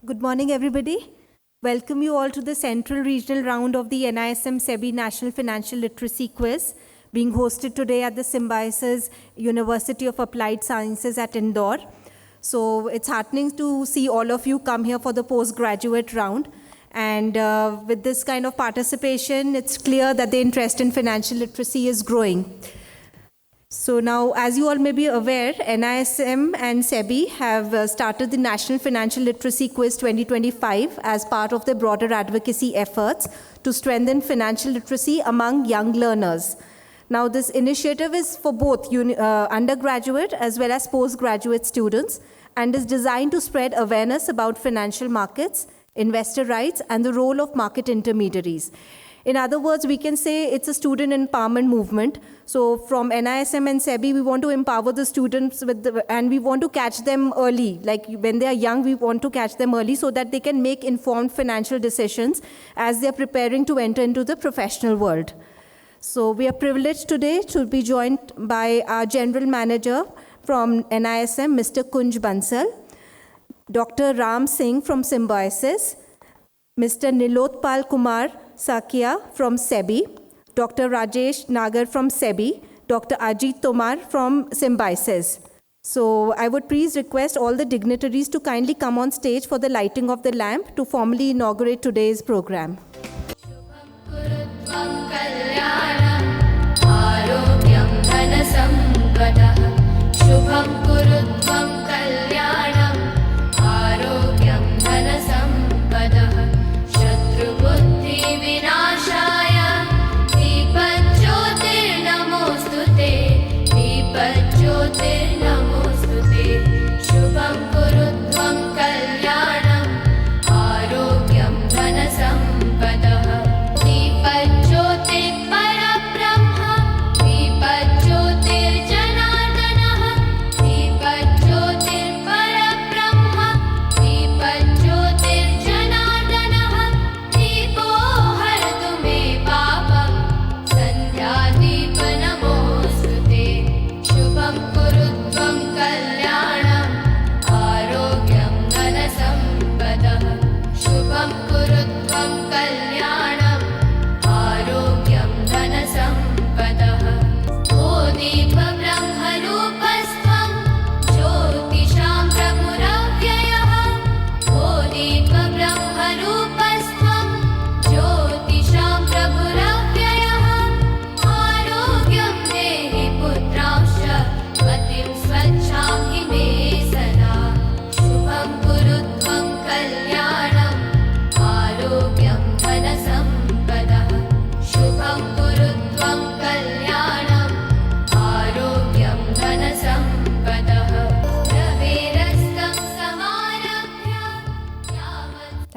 Good morning, everybody. Welcome you all to the Central Regional Round of the NISM SEBI National Financial Literacy Quiz, being hosted today at the Symbiosis University of Applied Sciences at Indore. So it's heartening to see all of you come here for the postgraduate round. And with this kind of participation, it's clear that the interest in financial literacy is growing. So now, as you all may be aware, NISM and SEBI have started the National Financial Literacy Quiz 2025 as part of their broader advocacy efforts to strengthen financial literacy among young learners. Now, this initiative is for both undergraduate as well as postgraduate students and is designed to spread awareness about financial markets, investor rights, and the role of market intermediaries. In other words, we can say it's a student empowerment movement. So from NISM and SEBI, we want to empower the students and we want to catch them early. Like when they are young, we want to catch them early so that they can make informed financial decisions as they're preparing to enter into the professional world. So we are privileged today to be joined by our General Manager from NISM, Mr. Kunj Bansal, Dr. Ram Singh from Symbiosis, Mr. Nilotpal Kumar Sakia from SEBI, Dr. Rajesh Nagar from SEBI, Dr. Ajit Tomar from Symbiosis. So I would please request all the dignitaries to kindly come on stage for the lighting of the lamp to formally inaugurate today's program.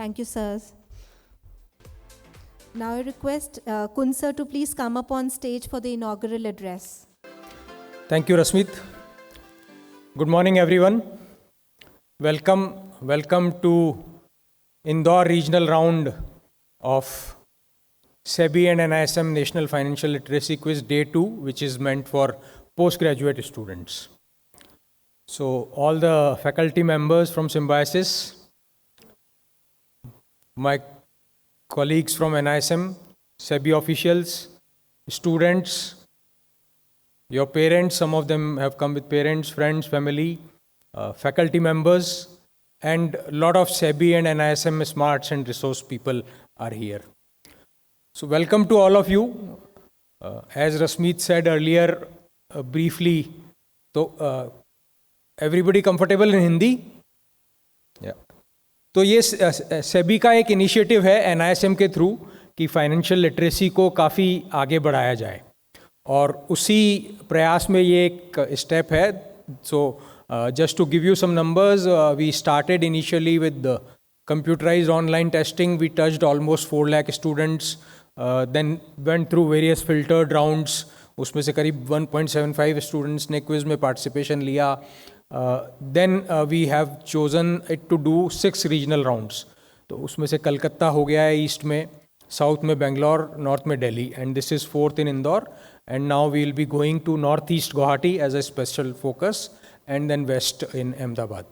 Thank you, sirs. Now I request Kun sir to please come up on stage for the inaugural address. Thank you, Rasmeet. Good morning, everyone. Welcome to Indore Regional Round of SEBI and NISM National Financial Literacy Quiz Day 2, which is meant for postgraduate students. So all the faculty members from Symbiosis, my colleagues from NISM, SEBI officials, students, your parents, some of them have come with parents, friends, family, faculty members, and a lot of SEBI and NISM smarts and resource people are here. So welcome to all of you. As Rasmeet said earlier, briefly, so everybody comfortable in Hindi? Yeah. तो ये सेबी का एक initiative है NISM के through कि financial literacy को काफ़ी आगे बढ़ाया जाए और उसी प्रयास में ये एक स्टेप है. So just to give you some numbers, we started initially with computerised online testing. We touched almost 4 lakh students, then went through various filtered rounds. उसमें से करीब 1.75 स्टूडेंट्स ने क्विज में पार्टिसिपेशन लिया. Then we have chosen it to do 6 regional rounds. तो उसमें से कलकत्ता हो गया है ईस्ट में, साउथ में बेंगलोर, नॉर्थ में Delhi, and this is 4th in Indore. And now we will be going to northeast Guwahati as a special focus, and then west in Ahmedabad.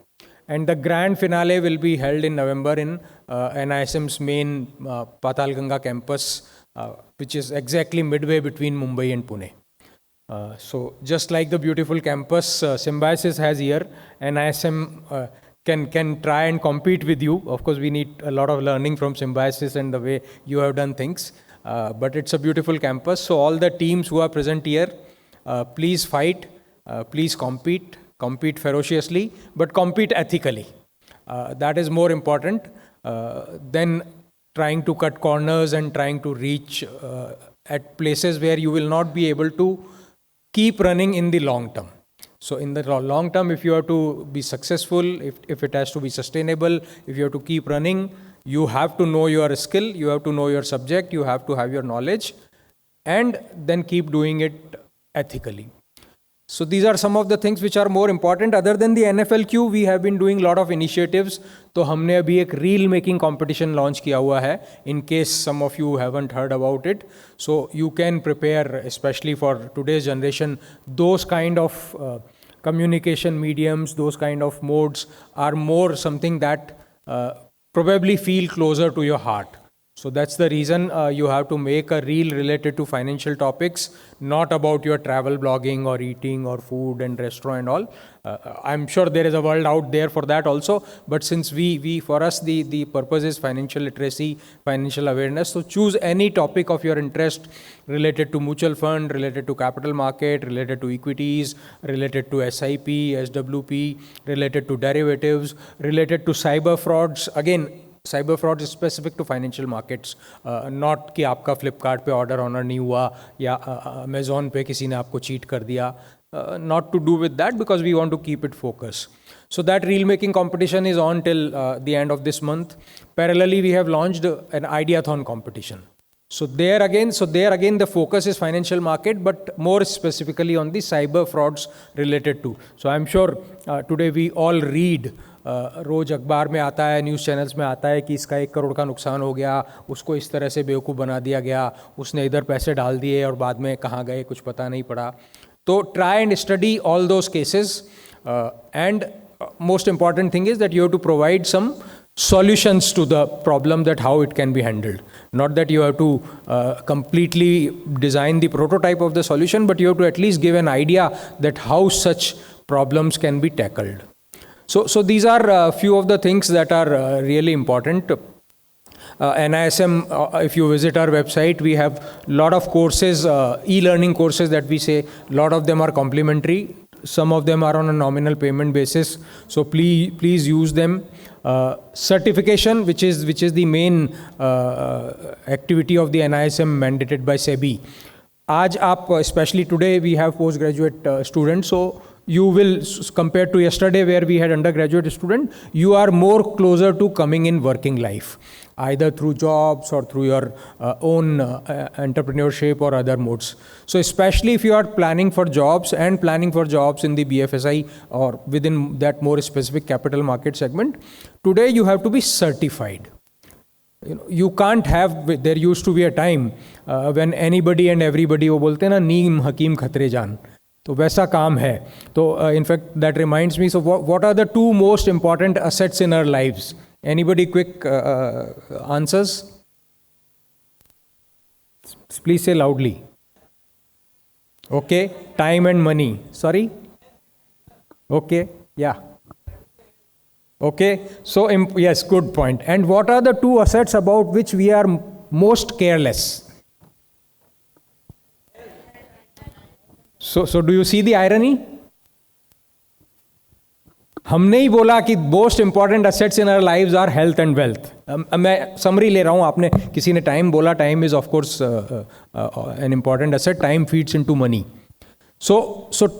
And the grand finale will be held in November in NISM's main Patalganga campus, which is exactly midway between Mumbai and Pune. So just like the beautiful campus Symbiosis has here, NISM can try and compete with you. Of course, we need a lot of learning from Symbiosis and the way you have done things. But it's a beautiful campus. So all the teams who are present here, please fight, please compete ferociously, but compete ethically. That is more important than trying to cut corners and trying to reach at places where you will not be able to keep running in the long term. So in the long term, if you have to be successful, if it has to be sustainable, if you have to keep running, you have to know your skill, you have to know your subject, you have to have your knowledge, and then keep doing it ethically. So these are some of the things which are more important. Other than the NFLQ, we have been doing a lot of initiatives. तो हमने अभी एक reel making competition launch किया हुआ है. In case some of you haven't heard about it, so you can prepare, especially for today's generation, those kind of communication mediums, those kind of modes are more something that probably feel closer to your heart. So that's the reason you have to make a reel related to financial topics, not about your travel blogging or eating or food and restaurant and all. I'm sure there is a world out there for that also. But since for us, the purpose is financial literacy, financial awareness. So choose any topic of your interest related to mutual fund, related to capital market, related to equities, related to SIP, SWP, related to derivatives, related to cyber frauds. Again, cyber fraud is specific to financial markets, not कि आपका फ्लिपकार्ट पे order honour नहीं हुआ या Amazon पे किसी ने आपको चीट कर दिया. Not to do with that, because we want to keep it focused. So that reel making competition is on till the end of this month. Parallelly, we have launched an ideathon competition. So there again the focus is financial market, but more specifically on the cyber frauds related to. So I'm sure today we all read, रोज अखबार में आता है, news channels में आता है कि इसका 1 करोड़ का नुकसान हो गया, उसको इस तरह से बेवकूफ़ बना दिया गया, उसने इधर पैसे डाल दिए और बाद में कहाँ गए कुछ पता नहीं पड़ा. तो try and study all those cases, and most important thing is that you have to provide some solutions to the problem, that how it can be handled. Not that you have to completely design the prototype of the solution, but you have to at least give an idea that how such problems can be tackled. So these are a few of the things that are really important. NISM, if you visit our website, we have a lot of courses, e-learning courses that we say. A lot of them are complimentary. Some of them are on a nominal payment basis. So please use them. Certification, which is the main activity of the NISM mandated by SEBI. आज आप, especially today, we have postgraduate students. So you will, compared to yesterday where we had undergraduate student, you are more closer to coming in working life, either through jobs or through your own entrepreneurship or other modes. So especially if you are planning for jobs in the BFSI or within that more specific capital market segment, today you have to be certified. You can't have, there used to be a time when anybody and everybody वो बोलते हैं ना, नीम हकीम खतरे जान, तो वैसा काम है. तो in fact that reminds me, so what are the two most important assets in our lives? Anybody quick answers? Please say loudly. Okay, time and money. Sorry? Okay, yeah. Okay, so yes, good point. And what are the two assets about which we are most careless? So do you see the irony? हमने ही बोला कि most important assets in our lives are health and wealth. मैं summary ले रहा हूँ, आपने किसी ने टाइम बोला, time is of course an important asset, time feeds into money. So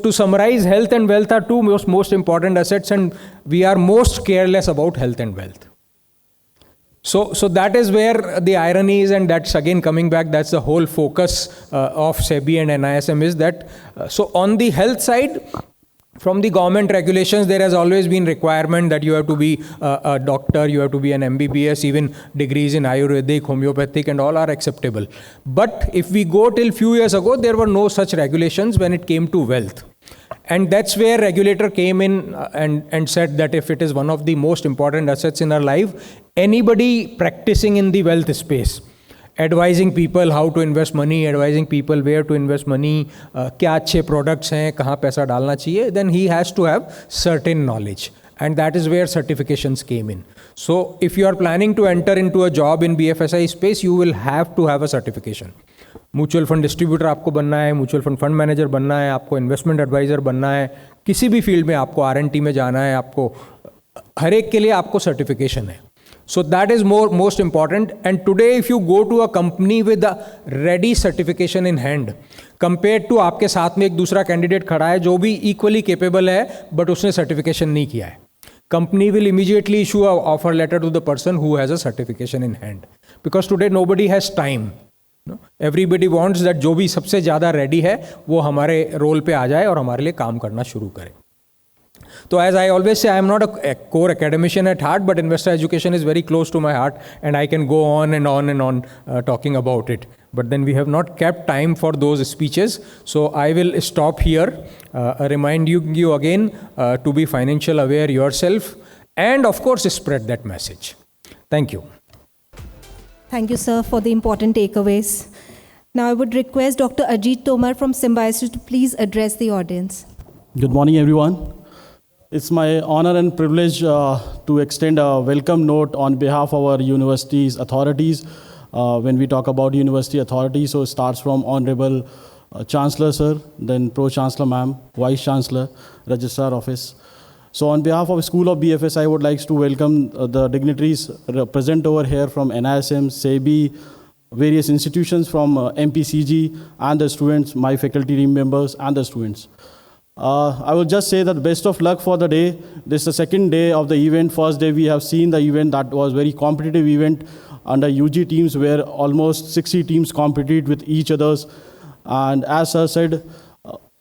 to summarize, health and wealth are two most important assets, and we are most careless about health and wealth. So that is where the irony is, and that's again coming back, that's the whole focus of SEBI and NISM is that, so on the health side, from the government regulations, there has always been requirement that you have to be a doctor, you have to be an MBBS, even degrees in Ayurvedic, homeopathic and all are acceptable. But if we go till few years ago, there were no such regulations when it came to wealth. And that's where regulator came in and said that if it is one of the most important assets in our life, anybody practicing in the wealth space, advising people how to invest money, advising people where to invest money, क्या अच्छे products हैं, कहाँ पैसा डालना चाहिए, then he has to have certain knowledge. And that is where certifications came in. So if you are planning to enter into a job in BFSI space, you will have to have a certification. Mutual fund distributor आपको बनना है, mutual fund fund manager बनना है, आपको investment adviser बनना है, किसी भी फील्ड में आपको R&T में जाना है, आपको हर एक के लिए आपको सर्टिफिकेशन है. So that is most important. And today if you go to a company with a ready certification in hand, compared to आपके साथ में एक दूसरा कैंडिडेट खड़ा है जो भी equally capable है बट उसने सर्टिफिकेशन नहीं किया है, company will immediately issue an offer letter to the person who has a certification in hand. Because today nobody has time. Everybody wants that जो भी सबसे ज़्यादा रेडी है वो हमारे रोल पे आ जाए और हमारे लिए काम करना शुरू करे. So as I always say, I am not a core academician at heart, but investor education is very close to my heart, and I can go on and on and on talking about it. But then we have not kept time for those speeches, so I will stop here, reminding you again to be financial aware yourself, and of course spread that message. Thank you. Thank you, sir, for the important takeaways. Now I would request Dr. Ajit Tomar from Symbiosis to please address the audience. Good morning, everyone. It's my honor and privilege to extend a welcome note on behalf of our university's authorities. When we talk about university authority, so it starts from Honorable Chancellor, sir, then Pro-Chancellor, ma'am, Vice Chancellor, Registrar Office. So on behalf of School of BFS, I would like to welcome the dignitaries present over here from NISM, SEBI, various institutions from MPCG, and the students, my faculty team members, and the students. I will just say that best of luck for the day. This is the second day of the event. First day we have seen the event that was very competitive event under UG teams where almost 60 teams competed with each others. And as I said,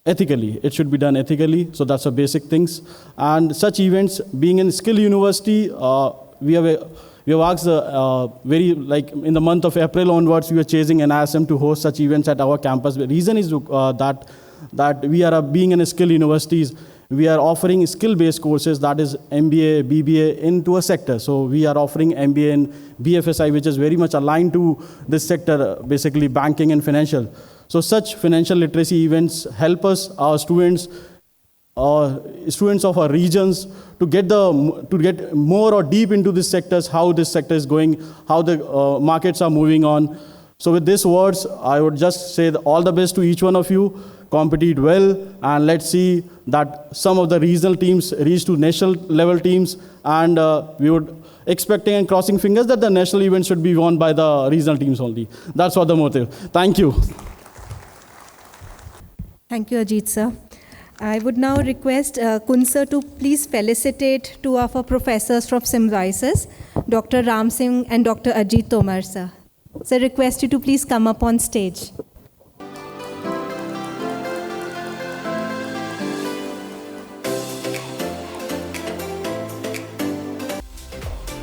ethically, it should be done ethically. So that's the basic things. And such events, being in skill university, we have asked very, like in the month of April onwards, we were chasing NISM to host such events at our campus. The reason is that we are being in skill universities, we are offering skill-based courses, that is MBA, BBA into a sector. So we are offering MBA in BFSI, which is very much aligned to this sector, basically banking and financial. So such financial literacy events help us, our students of our regions, to get more or deep into these sectors, how this sector is going, how the markets are moving on. So with these words, I would just say all the best to each one of you. Compete well, and let's see that some of the regional teams reach to national level teams, and we would expecting and crossing fingers that the national event should be won by the regional teams only. That's what the motive. Thank you. Thank you, Ajit sir. I would now request Kun sir to please felicitate two of our professors from Symbiosis, Dr. Ram Singh and Dr. Ajit Tomar sir. So I request you to please come up on stage.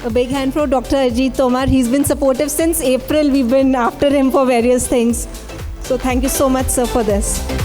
A big hand for Dr. Ajit Tomar. He's been supportive since April. We've been after him for various things. So thank you so much, sir, for this.